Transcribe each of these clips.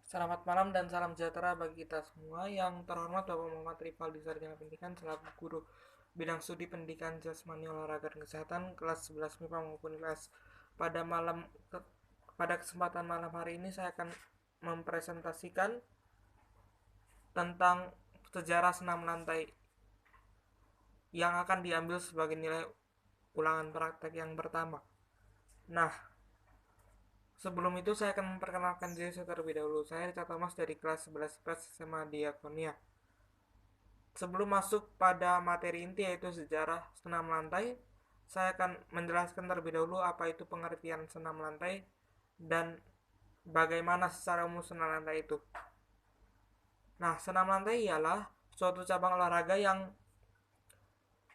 Selamat malam dan salam sejahtera bagi kita semua. Yang terhormat Bapak Muhammad Rifaldi Sarjana Pendidikan selaku guru bidang studi pendidikan jasmani olahraga dan kesehatan kelas 11 MIPA maupun IPS. Pada kesempatan malam hari ini saya akan mempresentasikan tentang sejarah senam lantai yang akan diambil sebagai nilai ulangan praktek yang pertama. Nah, sebelum itu saya akan memperkenalkan diri saya terlebih dahulu. Saya Richard Thomas dari kelas 11 IPS SMA Diakonia. Sebelum masuk pada materi inti yaitu sejarah senam lantai, saya akan menjelaskan terlebih dahulu apa itu pengertian senam lantai dan bagaimana secara umum senam lantai itu. Nah, senam lantai ialah suatu cabang olahraga yang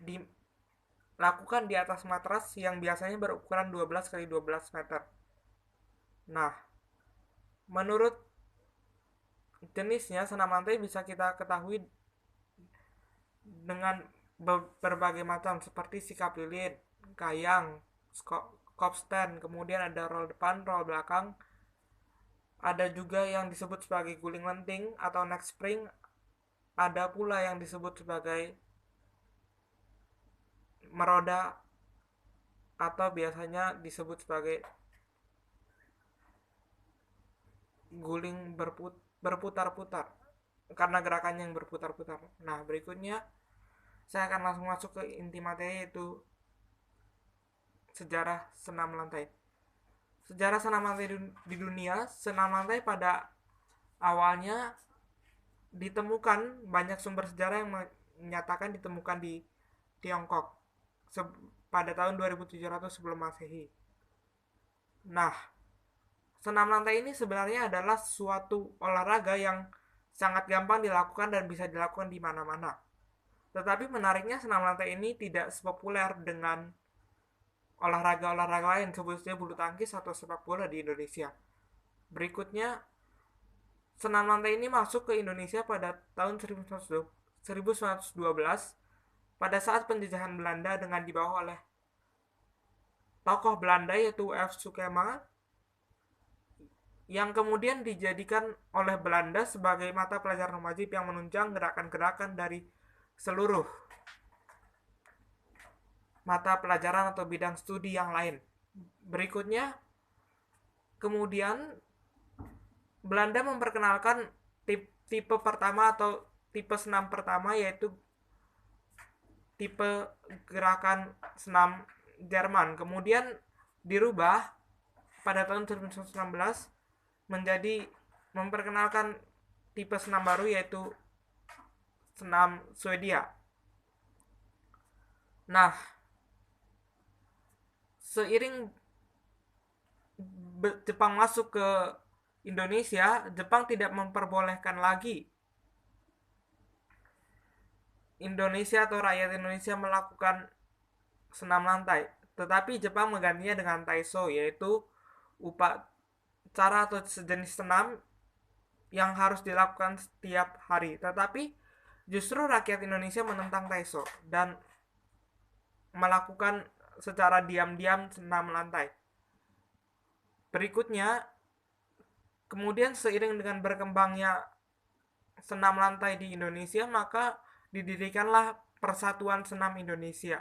dilakukan di atas matras yang biasanya berukuran 12 kali 12 meter. Nah, menurut jenisnya senam lantai bisa kita ketahui dengan berbagai macam seperti sikap lilin, kayang, kopstand, kemudian ada roll depan, roll belakang, ada juga yang disebut sebagai guling lenting atau neck spring, ada pula yang disebut sebagai meroda atau biasanya disebut sebagai guling berputar-putar karena gerakannya yang berputar-putar. Nah, berikutnya saya akan langsung masuk ke inti materi yaitu sejarah senam lantai. Sejarah senam lantai di dunia, senam lantai pada awalnya ditemukan banyak sumber sejarah yang menyatakan ditemukan di Tiongkok pada tahun 2700 sebelum Masehi. Nah, senam lantai ini sebenarnya adalah suatu olahraga yang sangat gampang dilakukan dan bisa dilakukan di mana-mana. Tetapi menariknya senam lantai ini tidak sepopuler dengan olahraga-olahraga lain sebutnya bulu tangkis atau sepak bola di Indonesia. Berikutnya, senam lantai ini masuk ke Indonesia pada tahun 1912 pada saat penjajahan Belanda dengan dibawa oleh tokoh Belanda yaitu F. Sukema yang kemudian dijadikan oleh Belanda sebagai mata pelajaran wajib yang menunjang gerakan-gerakan dari seluruh mata pelajaran atau bidang studi yang lain. Berikutnya, kemudian Belanda memperkenalkan tipe pertama atau tipe senam pertama yaitu tipe gerakan senam Jerman. Kemudian dirubah pada tahun 1916 menjadi memperkenalkan tipe senam baru yaitu senam Swedia. Nah, seiring Jepang masuk ke Indonesia, Jepang tidak memperbolehkan lagi Indonesia atau rakyat Indonesia melakukan senam lantai. Tetapi Jepang menggantinya dengan Taiso, yaitu cara atau sejenis senam yang harus dilakukan setiap hari. Tetapi justru rakyat Indonesia menentang Taiso dan melakukan secara diam-diam senam lantai. Berikutnya, kemudian seiring dengan berkembangnya senam lantai di Indonesia, maka didirikanlah Persatuan Senam Indonesia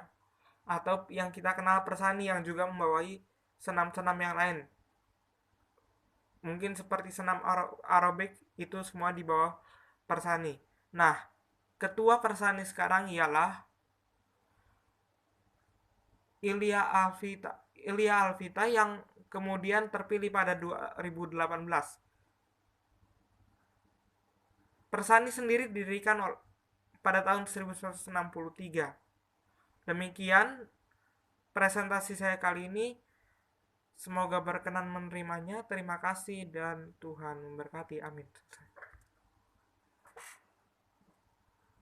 atau yang kita kenal Persani yang juga membawahi senam-senam yang lain. Mungkin seperti senam aerobik itu semua di bawah Persani. Nah, ketua Persani sekarang ialah Ilya Alvita yang kemudian terpilih pada 2018. Persani sendiri didirikan pada tahun 1963. Demikian presentasi saya kali ini. Semoga berkenan menerimanya. Terima kasih dan Tuhan memberkati. Amin.